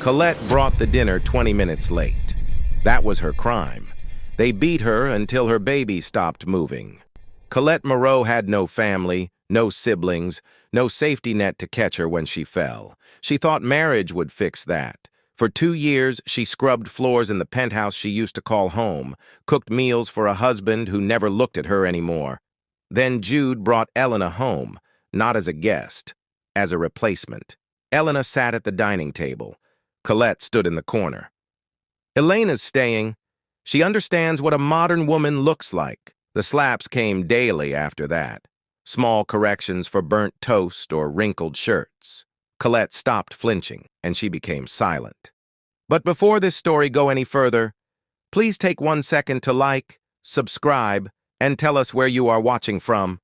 Colette brought the dinner 20 minutes late. That was her crime. They beat her until her baby stopped moving. Colette Moreau had no family, no siblings, no safety net to catch her when she fell. She thought marriage would fix that. For 2 years, she scrubbed floors in the penthouse she used to call home, cooked meals for a husband who never looked at her anymore. Then Jude brought Elena home, not as a guest, as a replacement. Elena sat at the dining table. Colette stood in the corner. "Elena's staying. She understands what a modern woman looks like." The slaps came daily after that. Small corrections for burnt toast or wrinkled shirts. Colette stopped flinching, and she became silent. But before this story go any further, please take 1 second to like, subscribe, and tell us where you are watching from.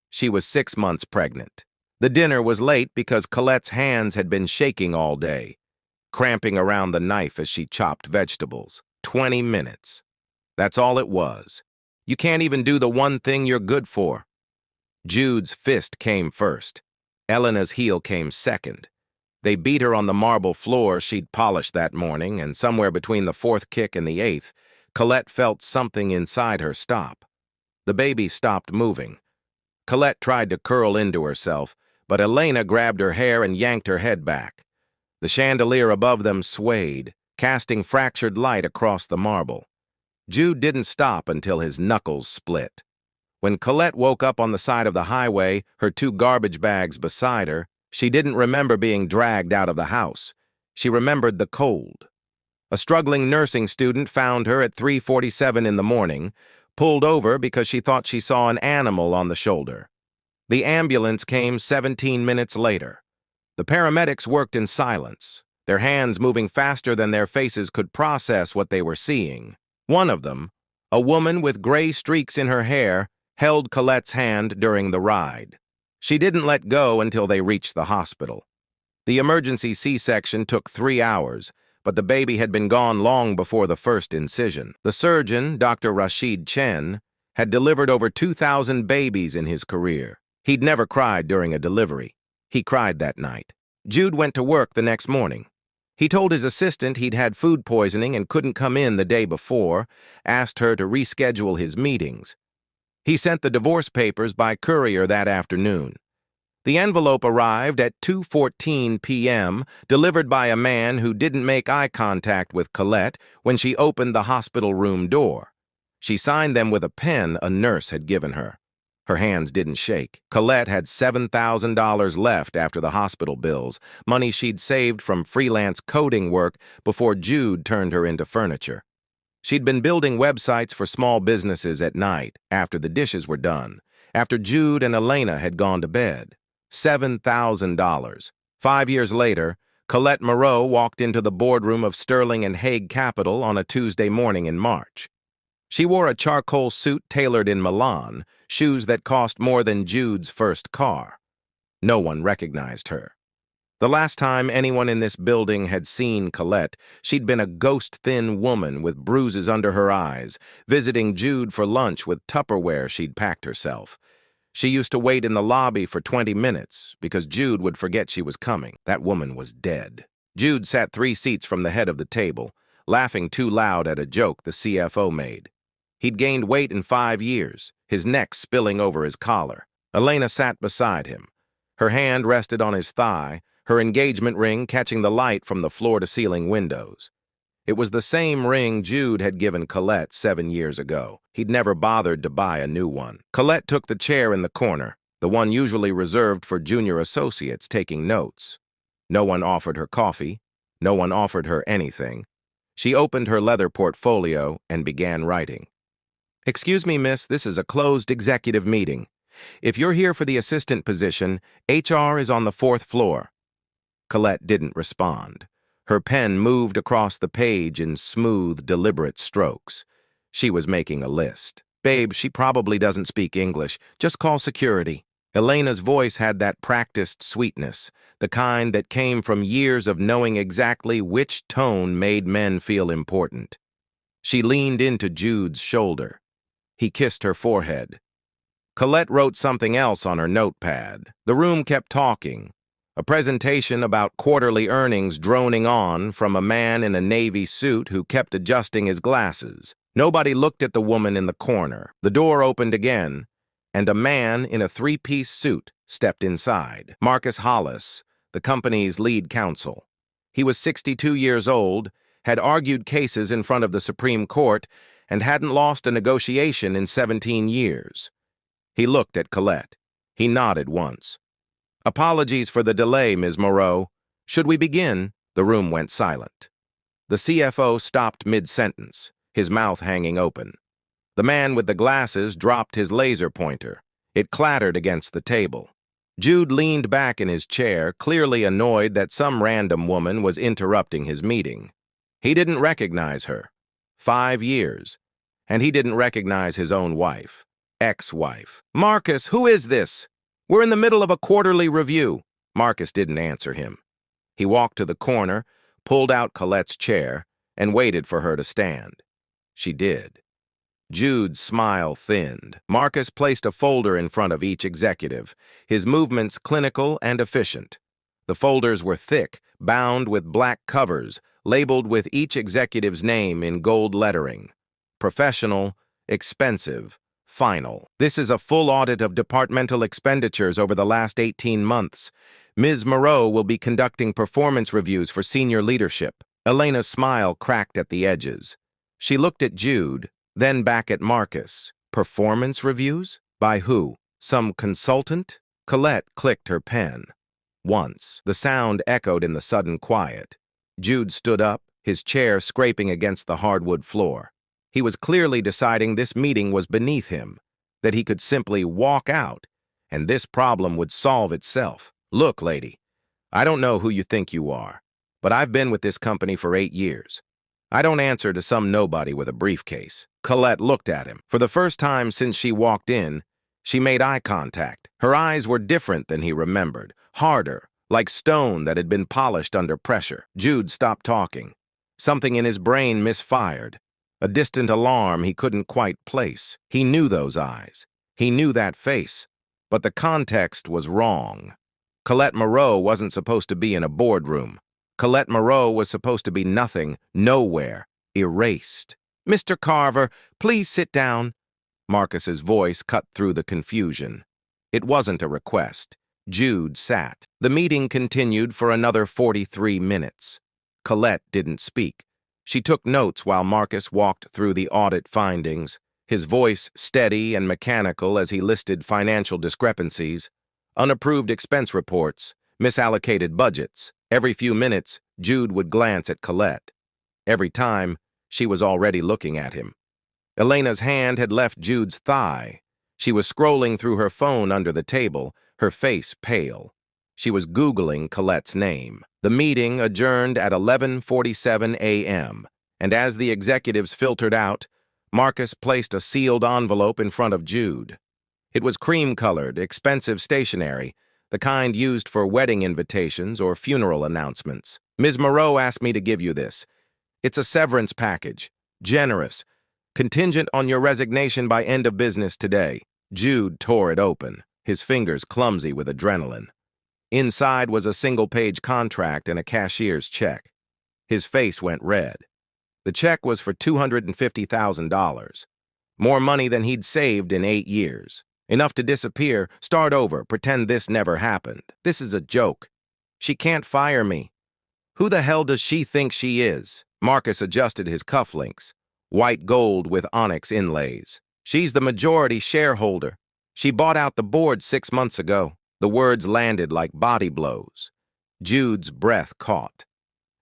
She was 6 months pregnant. The dinner was late because Colette's hands had been shaking all day, cramping around the knife as she chopped vegetables. 20 minutes. That's all it was. You can't even do the one thing you're good for. Jude's fist came first. Elena's heel came second. They beat her on the marble floor she'd polished that morning, and somewhere between the 4th kick and the 8th, Colette felt something inside her stop. The baby stopped moving. Colette tried to curl into herself, but Elena grabbed her hair and yanked her head back. The chandelier above them swayed, casting fractured light across the marble. Jude didn't stop until his knuckles split. When Colette woke up on the side of the highway, her 2 garbage bags beside her, she didn't remember being dragged out of the house. She remembered the cold. A struggling nursing student found her at 3:47 in the morning, pulled over because she thought she saw an animal on the shoulder. The ambulance came 17 minutes later. The paramedics worked in silence, their hands moving faster than their faces could process what they were seeing. One of them, a woman with gray streaks in her hair, held Colette's hand during the ride. She didn't let go until they reached the hospital. The emergency C-section took 3 hours, but the baby had been gone long before the first incision. The surgeon, Dr. Rashid Chen, had delivered over 2,000 babies in his career. He'd never cried during a delivery. He cried that night. Jude went to work the next morning. He told his assistant he'd had food poisoning and couldn't come in the day before, asked her to reschedule his meetings. He sent the divorce papers by courier that afternoon. The envelope arrived at 2:14 p.m., delivered by a man who didn't make eye contact with Colette when she opened the hospital room door. She signed them with a pen a nurse had given her. Her hands didn't shake. Colette had $7,000 left after the hospital bills, money she'd saved from freelance coding work before Jude turned her into furniture. She'd been building websites for small businesses at night, after the dishes were done, after Jude and Elena had gone to bed. $7,000. 5 years later, Colette Moreau walked into the boardroom of Sterling and Hague Capital on a Tuesday morning in March. She wore a charcoal suit tailored in Milan, shoes that cost more than Jude's first car. No one recognized her. The last time anyone in this building had seen Colette, she'd been a ghost-thin woman with bruises under her eyes, visiting Jude for lunch with Tupperware she'd packed herself. She used to wait in the lobby for 20 minutes because Jude would forget she was coming. That woman was dead. Jude sat 3 seats from the head of the table, laughing too loud at a joke the CFO made. He'd gained weight in 5 years, his neck spilling over his collar. Elena sat beside him. Her hand rested on his thigh, her engagement ring catching the light from the floor-to-ceiling windows. It was the same ring Jude had given Colette 7 years ago. He'd never bothered to buy a new one. Colette took the chair in the corner, the one usually reserved for junior associates taking notes. No one offered her coffee. No one offered her anything. She opened her leather portfolio and began writing. "Excuse me, miss, this is a closed executive meeting. If you're here for the assistant position, HR is on the 4th floor. Colette didn't respond. Her pen moved across the page in smooth, deliberate strokes. She was making a list. "Babe, she probably doesn't speak English. Just call security." Elena's voice had that practiced sweetness, the kind that came from years of knowing exactly which tone made men feel important. She leaned into Jude's shoulder. He kissed her forehead. Colette wrote something else on her notepad. The room kept talking. A presentation about quarterly earnings droning on from a man in a navy suit who kept adjusting his glasses. Nobody looked at the woman in the corner. The door opened again, and a man in a three-piece suit stepped inside. Marcus Hollis, the company's lead counsel. He was 62 years old, had argued cases in front of the Supreme Court, and hadn't lost a negotiation in 17 years. He looked at Colette. He nodded once. "Apologies for the delay, Ms. Moreau. Should we begin?" The room went silent. The CFO stopped mid-sentence, his mouth hanging open. The man with the glasses dropped his laser pointer. It clattered against the table. Jude leaned back in his chair, clearly annoyed that some random woman was interrupting his meeting. He didn't recognize her. 5 years. And he didn't recognize his own wife. Ex-wife. "Marcus, who is this? We're in the middle of a quarterly review." Marcus didn't answer him. He walked to the corner, pulled out Colette's chair, and waited for her to stand. She did. Jude's smile thinned. Marcus placed a folder in front of each executive, his movements clinical and efficient. The folders were thick, bound with black covers, labeled with each executive's name in gold lettering. Professional, expensive, final. This is a full audit of departmental expenditures over the last 18 months. Ms. Moreau will be conducting performance reviews for senior leadership. Elena's smile cracked at the edges. She looked at Jude, then back at Marcus. Performance reviews? By who? Some consultant? Colette clicked her pen. Once, the sound echoed in the sudden quiet. Jude stood up, his chair scraping against the hardwood floor. He was clearly deciding this meeting was beneath him, that he could simply walk out, and this problem would solve itself. "Look, lady, I don't know who you think you are, but I've been with this company for 8 years. I don't answer to some nobody with a briefcase." Colette looked at him. For the first time since she walked in, she made eye contact. Her eyes were different than he remembered, harder, like stone that had been polished under pressure. Jude stopped talking. Something in his brain misfired. A distant alarm he couldn't quite place. He knew those eyes. He knew that face. But the context was wrong. Colette Moreau wasn't supposed to be in a boardroom. Colette Moreau was supposed to be nothing, nowhere, erased. "Mr. Carver, please sit down." Marcus's voice cut through the confusion. It wasn't a request. Jude sat. The meeting continued for another 43 minutes. Colette didn't speak. She took notes while Marcus walked through the audit findings, his voice steady and mechanical as he listed financial discrepancies, unapproved expense reports, misallocated budgets. Every few minutes, Jude would glance at Colette. Every time, she was already looking at him. Elena's hand had left Jude's thigh. She was scrolling through her phone under the table, her face pale. She was Googling Colette's name. The meeting adjourned at 11:47 a.m., and as the executives filtered out, Marcus placed a sealed envelope in front of Jude. It was cream-colored, expensive stationery, the kind used for wedding invitations or funeral announcements. "Ms. Moreau asked me to give you this. It's a severance package. Generous. Contingent on your resignation by end of business today." Jude tore it open, his fingers clumsy with adrenaline. Inside was a single-page contract and a cashier's check. His face went red. The check was for $250,000. More money than he'd saved in 8 years. Enough to disappear, start over, pretend this never happened. This is a joke. She can't fire me. Who the hell does she think she is? Marcus adjusted his cufflinks. White gold with onyx inlays. She's the majority shareholder. She bought out the board 6 months ago. The words landed like body blows. Jude's breath caught.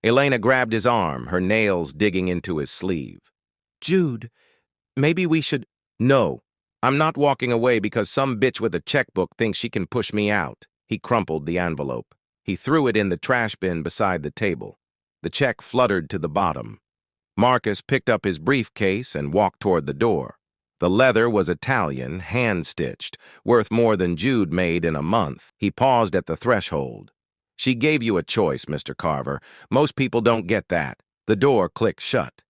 Elena grabbed his arm, her nails digging into his sleeve. "Jude, maybe we should—" "No, I'm not walking away because some bitch with a checkbook thinks she can push me out." He crumpled the envelope. He threw it in the trash bin beside the table. The check fluttered to the bottom. Marcus picked up his briefcase and walked toward the door. The leather was Italian, hand-stitched, worth more than Jude made in a month. He paused at the threshold. "She gave you a choice, Mr. Carver. Most people don't get that." The door clicked shut.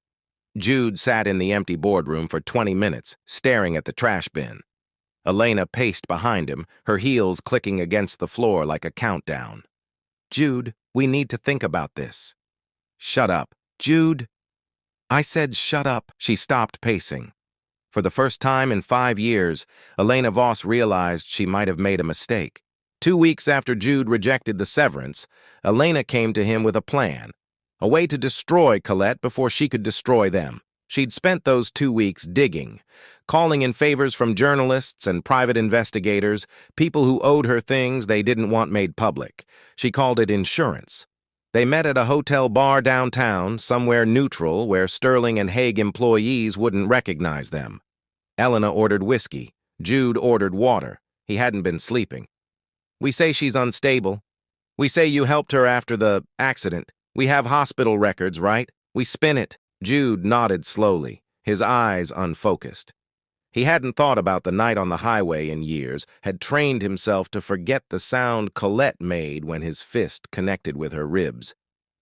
Jude sat in the empty boardroom for 20 minutes, staring at the trash bin. Elena paced behind him, her heels clicking against the floor like a countdown. Jude, we need to think about this. Shut up. Jude. I said shut up. She stopped pacing. For the first time in 5 years, Elena Voss realized she might have made a mistake. 2 weeks after Jude rejected the severance, Elena came to him with a plan, a way to destroy Colette before she could destroy them. She'd spent those 2 weeks digging, calling in favors from journalists and private investigators, people who owed her things they didn't want made public. She called it insurance. They met at a hotel bar downtown, somewhere neutral where Sterling and Haig employees wouldn't recognize them. Elena ordered whiskey. Jude ordered water. He hadn't been sleeping. We say she's unstable. We say you helped her after the accident. We have hospital records, right? We spin it. Jude nodded slowly, his eyes unfocused. He hadn't thought about the night on the highway in years, had trained himself to forget the sound Colette made when his fist connected with her ribs.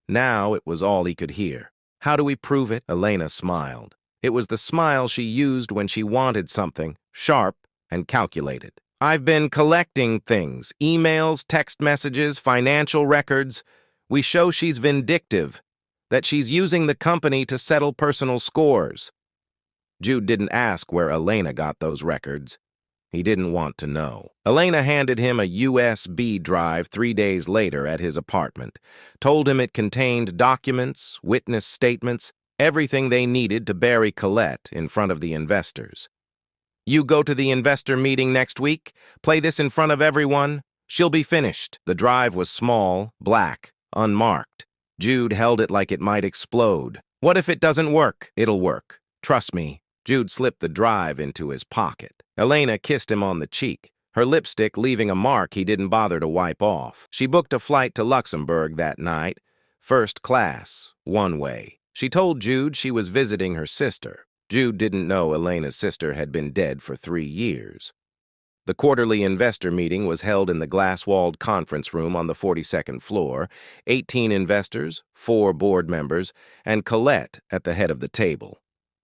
Now it was all he could hear. How do we prove it? Elena smiled. It was the smile she used when she wanted something, sharp and calculated. I've been collecting things, emails, text messages, financial records. We show she's vindictive, that she's using the company to settle personal scores. Jude didn't ask where Elena got those records. He didn't want to know. Elena handed him a USB drive 3 days later at his apartment, told him it contained documents, witness statements, everything they needed to bury Colette in front of the investors. You go to the investor meeting next week, play this in front of everyone, she'll be finished. The drive was small, black, unmarked. Jude held it like it might explode. What if it doesn't work? It'll work. Trust me. Jude slipped the drive into his pocket. Elena kissed him on the cheek, her lipstick leaving a mark he didn't bother to wipe off. She booked a flight to Luxembourg that night, first class, one way. She told Jude she was visiting her sister. Jude didn't know Elena's sister had been dead for 3 years. The quarterly investor meeting was held in the glass-walled conference room on the 42nd floor, 18 investors, 4 board members, and Colette at the head of the table.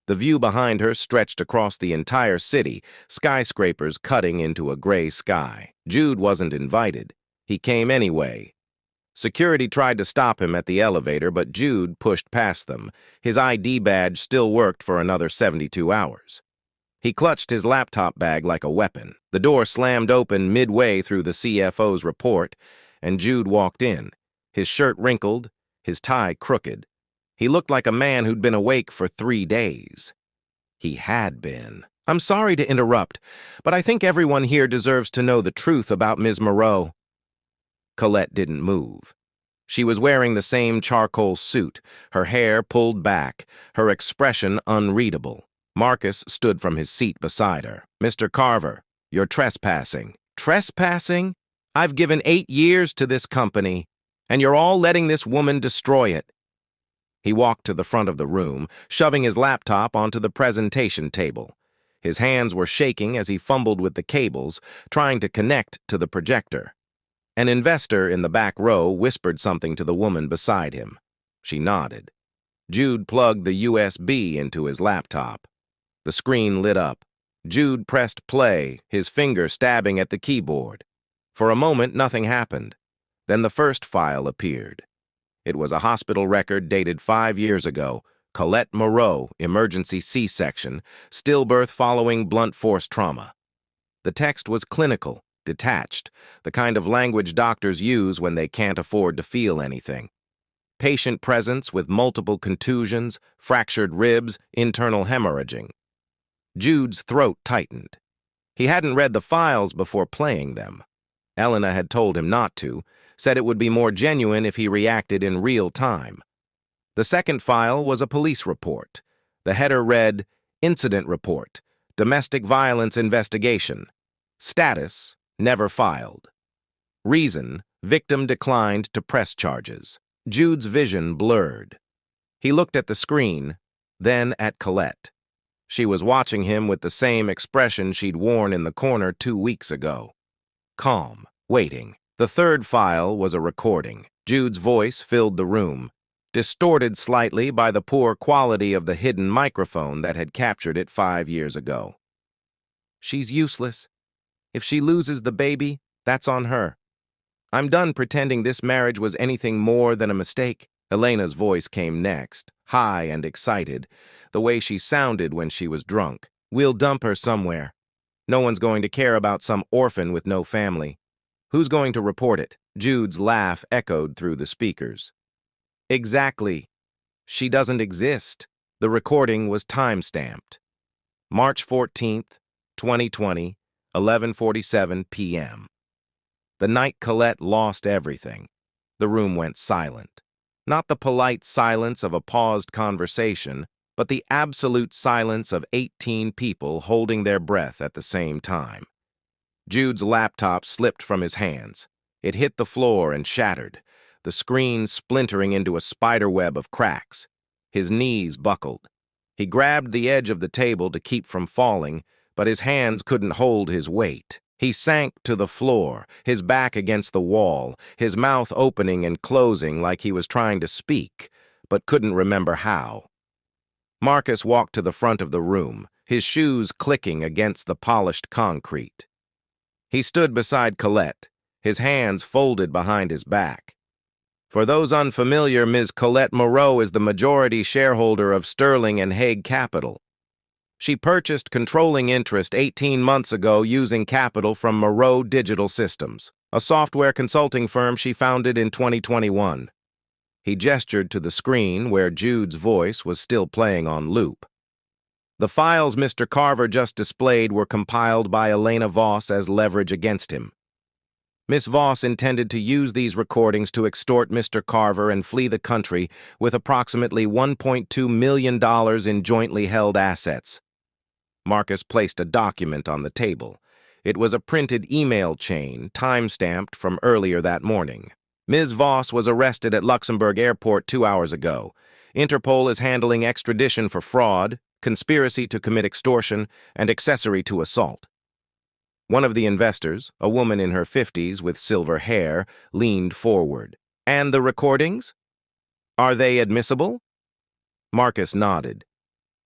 The view behind her stretched across the entire city, skyscrapers cutting into a gray sky. Jude wasn't invited. He came anyway. Security tried to stop him at the elevator, but Jude pushed past them. His ID badge still worked for another 72 hours. He clutched his laptop bag like a weapon. The door slammed open midway through the CFO's report, and Jude walked in, his shirt wrinkled, his tie crooked. He looked like a man who'd been awake for 3 days. He had been. I'm sorry to interrupt, but I think everyone here deserves to know the truth about Ms. Moreau. Colette didn't move. She was wearing the same charcoal suit, her hair pulled back, her expression unreadable. Marcus stood from his seat beside her. Mr. Carver, you're trespassing. Trespassing? I've given 8 years to this company, and you're all letting this woman destroy it. He walked to the front of the room, shoving his laptop onto the presentation table. His hands were shaking as he fumbled with the cables, trying to connect to the projector. An investor in the back row whispered something to the woman beside him. She nodded. Jude plugged the USB into his laptop. The screen lit up. Jude pressed play, his finger stabbing at the keyboard. For a moment, nothing happened. Then the first file appeared. It was a hospital record dated 5 years ago. Colette Moreau, emergency C-section, stillbirth following blunt force trauma. The text was clinical, detached, the kind of language doctors use when they can't afford to feel anything. Patient presence with multiple contusions, fractured ribs, internal hemorrhaging. Jude's throat tightened. He hadn't read the files before playing them. Elena had told him not to, said it would be more genuine if he reacted in real time. The second file was a police report. The header read, Incident Report, Domestic Violence Investigation. Status, never filed. Reason, victim declined to press charges. Jude's vision blurred. He looked at the screen, then at Colette. She was watching him with the same expression she'd worn in the corner 2 weeks ago. Calm, waiting. The third file was a recording. Jude's voice filled the room, distorted slightly by the poor quality of the hidden microphone that had captured it 5 years ago. She's useless. If she loses the baby, that's on her. I'm done pretending this marriage was anything more than a mistake. Elena's voice came next, high and excited, the way she sounded when she was drunk. We'll dump her somewhere. No one's going to care about some orphan with no family. Who's going to report it? Jude's laugh echoed through the speakers. Exactly. She doesn't exist. The recording was time-stamped. March 14th, 2020, 11:47 p.m. The night Colette lost everything. The room went silent. Not the polite silence of a paused conversation, but the absolute silence of 18 people holding their breath at the same time. Jude's laptop slipped from his hands. It hit the floor and shattered, the screen splintering into a spiderweb of cracks. His knees buckled. He grabbed the edge of the table to keep from falling, but his hands couldn't hold his weight. He sank to the floor, his back against the wall, his mouth opening and closing like he was trying to speak, but couldn't remember how. Marcus walked to the front of the room, his shoes clicking against the polished concrete. He stood beside Colette, his hands folded behind his back. For those unfamiliar, Ms. Colette Moreau is the majority shareholder of Sterling and Hague Capital. She purchased controlling interest 18 months ago using capital from Moreau Digital Systems, a software consulting firm she founded in 2021. He gestured to the screen where Jude's voice was still playing on loop. The files Mr. Carver just displayed were compiled by Elena Voss as leverage against him. Miss Voss intended to use these recordings to extort Mr. Carver and flee the country with approximately $1.2 million in jointly held assets. Marcus placed a document on the table. It was a printed email chain, time-stamped from earlier that morning. Ms. Voss was arrested at Luxembourg Airport 2 hours ago. Interpol is handling extradition for fraud, conspiracy to commit extortion, and accessory to assault. One of the investors, a woman in her 50s with silver hair, leaned forward. And the recordings? Are they admissible? Marcus nodded.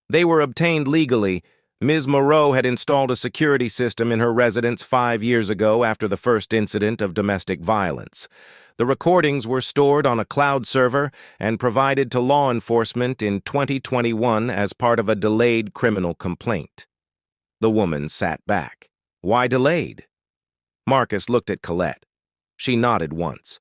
They were obtained legally. Ms. Moreau had installed a security system in her residence 5 years ago after the first incident of domestic violence. The recordings were stored on a cloud server and provided to law enforcement in 2021 as part of a delayed criminal complaint. The woman sat back. Why delayed? Marcus looked at Colette. She nodded once.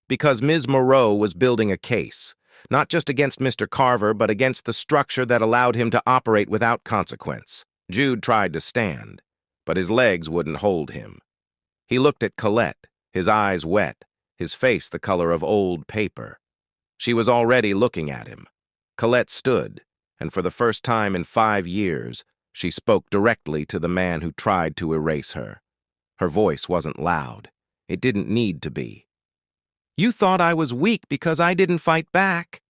Because Ms. Moreau was building a case, not just against Mr. Carver, but against the structure that allowed him to operate without consequence. Jude tried to stand, but his legs wouldn't hold him. He looked at Colette, his eyes wet, his face the color of old paper. She was already looking at him. Colette stood, and for the first time in 5 years, she spoke directly to the man who tried to erase her. Her voice wasn't loud. It didn't need to be. You thought I was weak because I didn't fight back.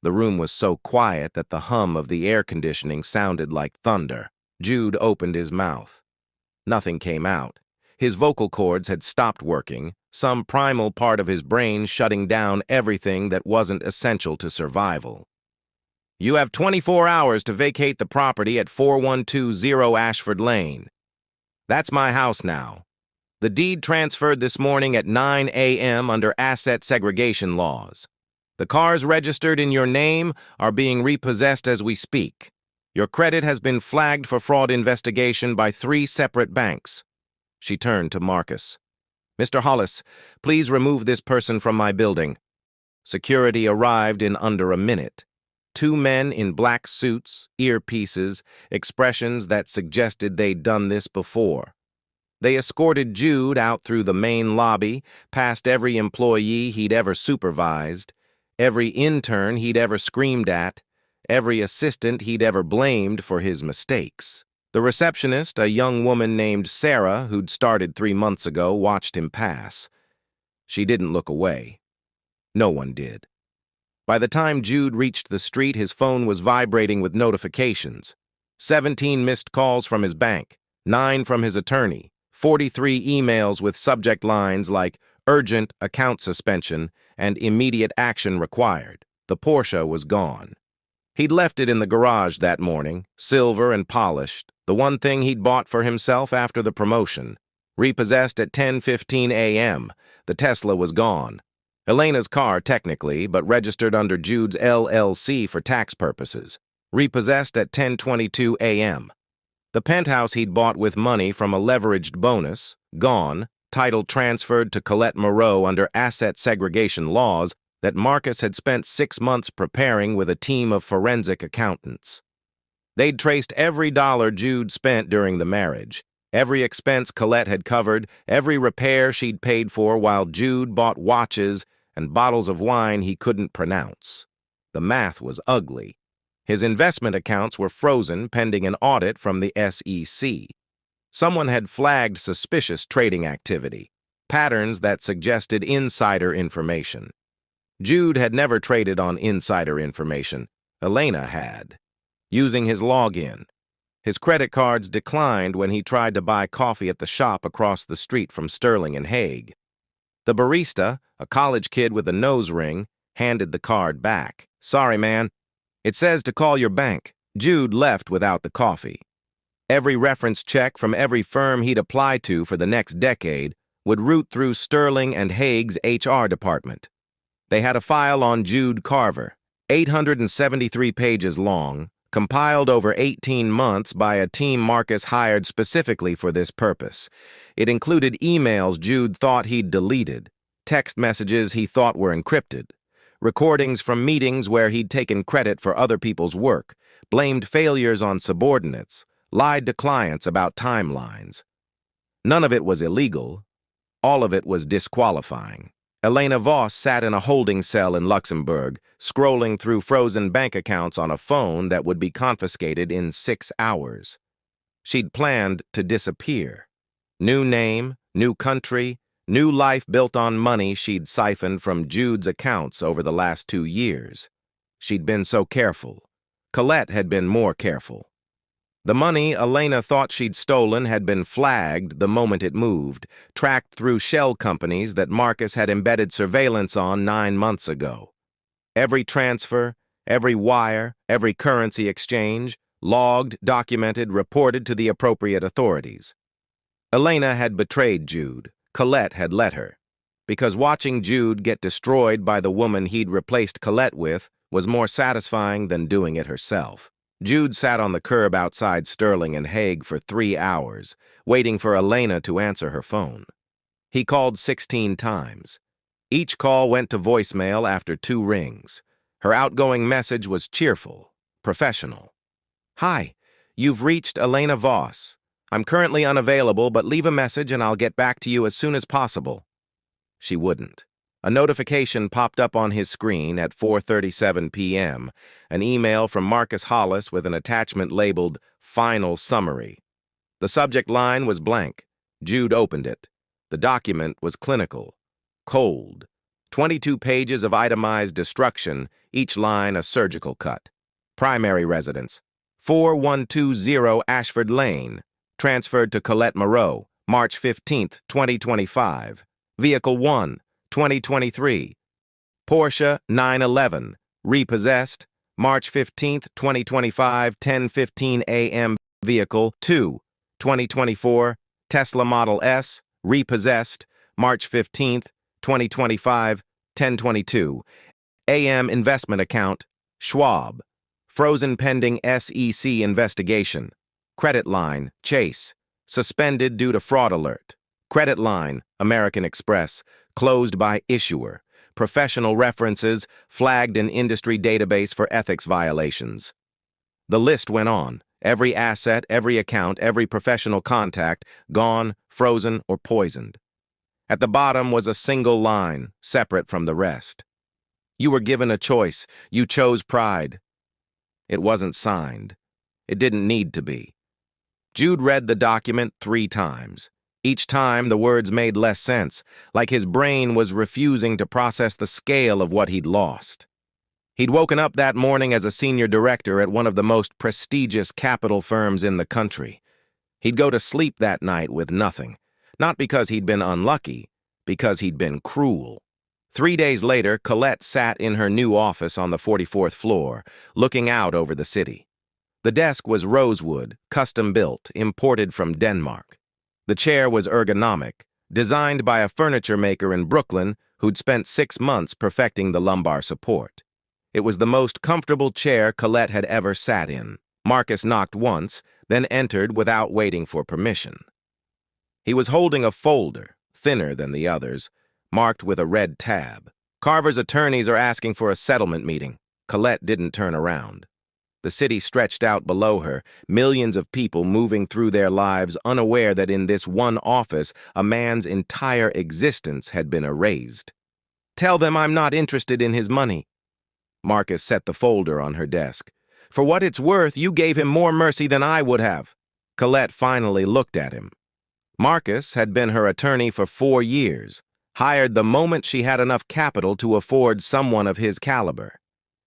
The room was so quiet that the hum of the air conditioning sounded like thunder. Jude opened his mouth. Nothing came out. His vocal cords had stopped working, some primal part of his brain shutting down everything that wasn't essential to survival. You have 24 hours to vacate the property at 4120 Ashford Lane. That's my house now. The deed transferred this morning at 9 a.m. under asset segregation laws. The cars registered in your name are being repossessed as we speak. Your credit has been flagged for fraud investigation by 3 separate banks. She turned to Marcus. Mr. Hollis, please remove this person from my building. Security arrived in under a minute. 2 men in black suits, earpieces, expressions that suggested they'd done this before. They escorted Jude out through the main lobby, past every employee he'd ever supervised, every intern he'd ever screamed at, every assistant he'd ever blamed for his mistakes. The receptionist, a young woman named Sarah, who'd started 3 months ago, watched him pass. She didn't look away. No one did. By the time Jude reached the street, his phone was vibrating with notifications. 17 missed calls from his bank, 9 from his attorney, 43 emails with subject lines like urgent account suspension and immediate action required. The Porsche was gone. He'd left it in the garage that morning, silver and polished, the one thing he'd bought for himself after the promotion. Repossessed at 10:15 a.m. The Tesla was gone. Elena's car, technically, but registered under Jude's LLC for tax purposes. Repossessed at 10:22 a.m. The penthouse he'd bought with money from a leveraged bonus, gone, title transferred to Colette Moreau under asset segregation laws that Marcus had spent 6 months preparing with a team of forensic accountants. They'd traced every dollar Jude spent during the marriage, every expense Colette had covered, every repair she'd paid for while Jude bought watches and bottles of wine he couldn't pronounce. The math was ugly. His investment accounts were frozen pending an audit from the SEC. Someone had flagged suspicious trading activity, patterns that suggested insider information. Jude had never traded on insider information. Elena had. Using his login. His credit cards declined when he tried to buy coffee at the shop across the street from Sterling and Hague. The barista, a college kid with a nose ring, handed the card back. "Sorry, man. It says to call your bank." Jude left without the coffee. Every reference check from every firm he'd applied to for the next decade would route through Sterling and Hague's HR department. They had a file on Jude Carver, 873 pages long, compiled over 18 months by a team Marcus hired specifically for this purpose. It included emails Jude thought he'd deleted, text messages he thought were encrypted, recordings from meetings where he'd taken credit for other people's work, blamed failures on subordinates, lied to clients about timelines. None of it was illegal. All of it was disqualifying. Elena Voss sat in a holding cell in Luxembourg, scrolling through frozen bank accounts on a phone that would be confiscated in 6 hours. She'd planned to disappear. New name, new country, new life built on money she'd siphoned from Jude's accounts over the last 2 years. She'd been so careful. Colette had been more careful. The money Elena thought she'd stolen had been flagged the moment it moved, tracked through shell companies that Marcus had embedded surveillance on 9 months ago. Every transfer, every wire, every currency exchange, logged, documented, reported to the appropriate authorities. Elena had betrayed Jude. Colette had let her. Because watching Jude get destroyed by the woman he'd replaced Colette with was more satisfying than doing it herself. Jude sat on the curb outside Sterling and Hague for 3 hours, waiting for Elena to answer her phone. He called 16 times. Each call went to voicemail after 2 rings. Her outgoing message was cheerful, professional. "Hi, you've reached Elena Voss. I'm currently unavailable, but leave a message and I'll get back to you as soon as possible." She wouldn't. A notification popped up on his screen at 4:37 p.m., an email from Marcus Hollis with an attachment labeled Final Summary. The subject line was blank. Jude opened it. The document was clinical, cold. 22 pages of itemized destruction, each line a surgical cut. Primary residence, 4120 Ashford Lane, transferred to Colette Moreau, March 15, 2025. Vehicle 1, 2023. Porsche 911, repossessed, March 15, 2025, 10:15 a.m. Vehicle 2, 2024, Tesla Model S, repossessed, March 15, 2025, 10:22 a.m. Investment account, Schwab, frozen pending SEC investigation. Credit line, Chase, suspended due to fraud alert. Credit line, American Express, closed by issuer. Professional references flagged in industry database for ethics violations. The list went on. Every asset, every account, every professional contact, gone, frozen, or poisoned. At the bottom was a single line, separate from the rest. You were given a choice. You chose pride. It wasn't signed. It didn't need to be. Jude read the document 3 times. Each time, the words made less sense, like his brain was refusing to process the scale of what he'd lost. He'd woken up that morning as a senior director at one of the most prestigious capital firms in the country. He'd go to sleep that night with nothing, not because he'd been unlucky, because he'd been cruel. 3 days later, Colette sat in her new office on the 44th floor, looking out over the city. The desk was rosewood, custom-built, imported from Denmark. The chair was ergonomic, designed by a furniture maker in Brooklyn who'd spent 6 months perfecting the lumbar support. It was the most comfortable chair Colette had ever sat in. Marcus knocked once, then entered without waiting for permission. He was holding a folder, thinner than the others, marked with a red tab. Carver's attorneys are asking for a settlement meeting. Colette didn't turn around. The city stretched out below her, millions of people moving through their lives unaware that in this one office, a man's entire existence had been erased. "Tell them I'm not interested in his money." Marcus set the folder on her desk. "For what it's worth, you gave him more mercy than I would have." Colette finally looked at him. Marcus had been her attorney for 4 years, hired the moment she had enough capital to afford someone of his caliber.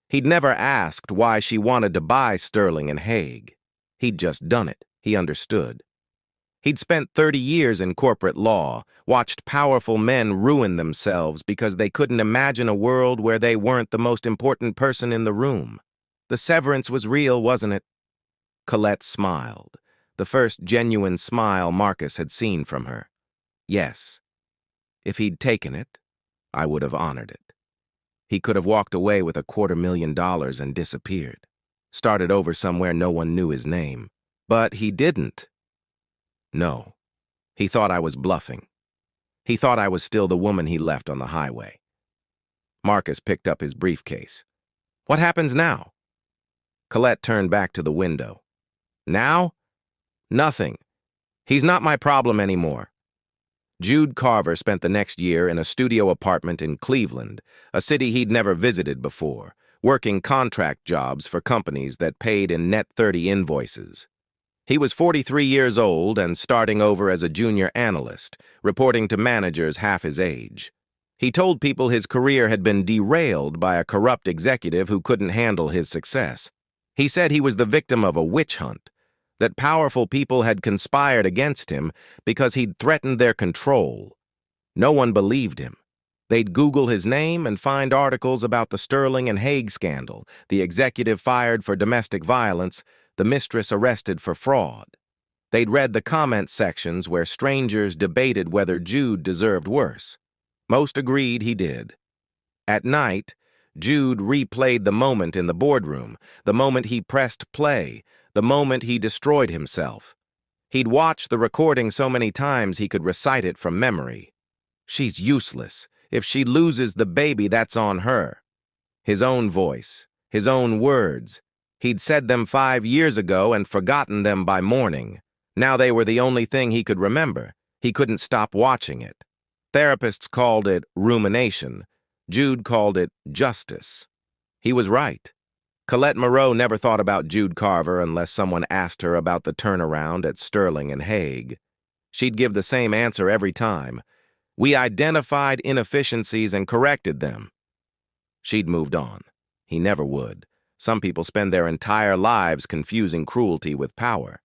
He'd never asked why she wanted to buy Sterling and Haig. He'd just done it. He understood. He'd spent 30 years in corporate law, watched powerful men ruin themselves because they couldn't imagine a world where they weren't the most important person in the room. The severance was real, wasn't it? Colette smiled, the first genuine smile Marcus had seen from her. Yes. If he'd taken it, I would have honored it. He could have walked away with $250,000 and disappeared, started over somewhere no one knew his name. But he didn't. No. He thought I was bluffing. He thought I was still the woman he left on the highway. Marcus picked up his briefcase. "What happens now?" Colette turned back to the window. "Now? Nothing. He's not my problem anymore." Jude Carver spent the next year in a studio apartment in Cleveland, a city he'd never visited before, working contract jobs for companies that paid in net 30 invoices. He was 43 years old and starting over as a junior analyst, reporting to managers half his age. He told people his career had been derailed by a corrupt executive who couldn't handle his success. He said he was the victim of a witch hunt, that powerful people had conspired against him because he'd threatened their control. No one believed him. They'd Google his name and find articles about the Sterling and Haig scandal, the executive fired for domestic violence, the mistress arrested for fraud. They'd read the comment sections where strangers debated whether Jude deserved worse. Most agreed he did. At night, Jude replayed the moment in the boardroom, the moment he pressed play, the moment he destroyed himself. He'd watched the recording so many times he could recite it from memory. "She's useless. If she loses the baby, that's on her." His own voice, his own words. He'd said them 5 years ago and forgotten them by morning. Now they were the only thing he could remember. He couldn't stop watching it. Therapists called it rumination. Jude called it justice. He was right. Colette Moreau never thought about Jude Carver unless someone asked her about the turnaround at Sterling and Haig. She'd give the same answer every time. "We identified inefficiencies and corrected them." She'd moved on. He never would. Some people spend their entire lives confusing cruelty with power.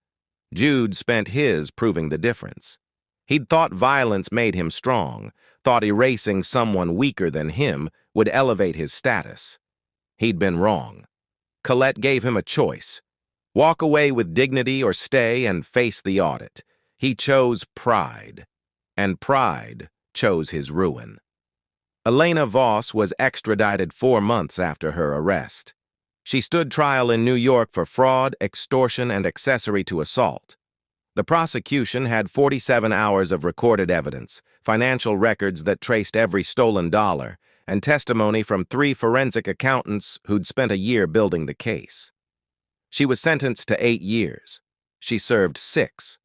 Jude spent his proving the difference. He'd thought violence made him strong, thought erasing someone weaker than him would elevate his status. He'd been wrong. Colette gave him a choice. Walk away with dignity or stay and face the audit. He chose pride, and pride chose his ruin. Elena Voss was extradited 4 months after her arrest. She stood trial in New York for fraud, extortion, and accessory to assault. The prosecution had 47 hours of recorded evidence, financial records that traced every stolen dollar, and testimony from 3 forensic accountants who'd spent a year building the case. She was sentenced to 8 years. She served 6.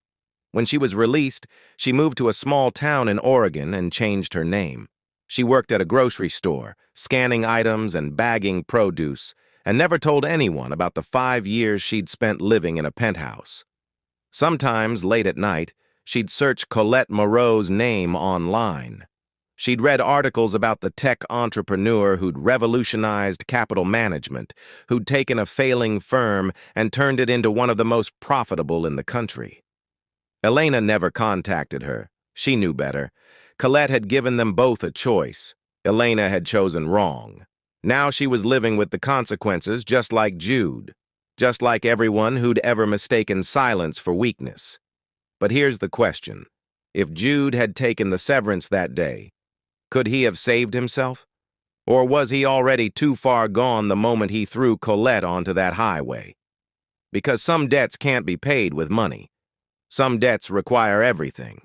When she was released, she moved to a small town in Oregon and changed her name. She worked at a grocery store, scanning items and bagging produce, and never told anyone about the 5 years she'd spent living in a penthouse. Sometimes, late at night, she'd search Colette Moreau's name online. She'd read articles about the tech entrepreneur who'd revolutionized capital management, who'd taken a failing firm and turned it into one of the most profitable in the country. Elena never contacted her. She knew better. Colette had given them both a choice. Elena had chosen wrong. Now she was living with the consequences just like Jude, just like everyone who'd ever mistaken silence for weakness. But here's the question. If Jude had taken the severance that day, could he have saved himself? Or was he already too far gone the moment he threw Colette onto that highway? Because some debts can't be paid with money. Some debts require everything.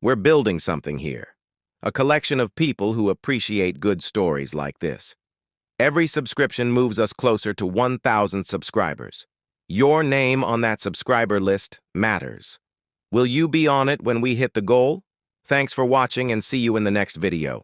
We're building something here. A collection of people who appreciate good stories like this. Every subscription moves us closer to 1,000 subscribers. Your name on that subscriber list matters. Will you be on it when we hit the goal? Thanks for watching and see you in the next video.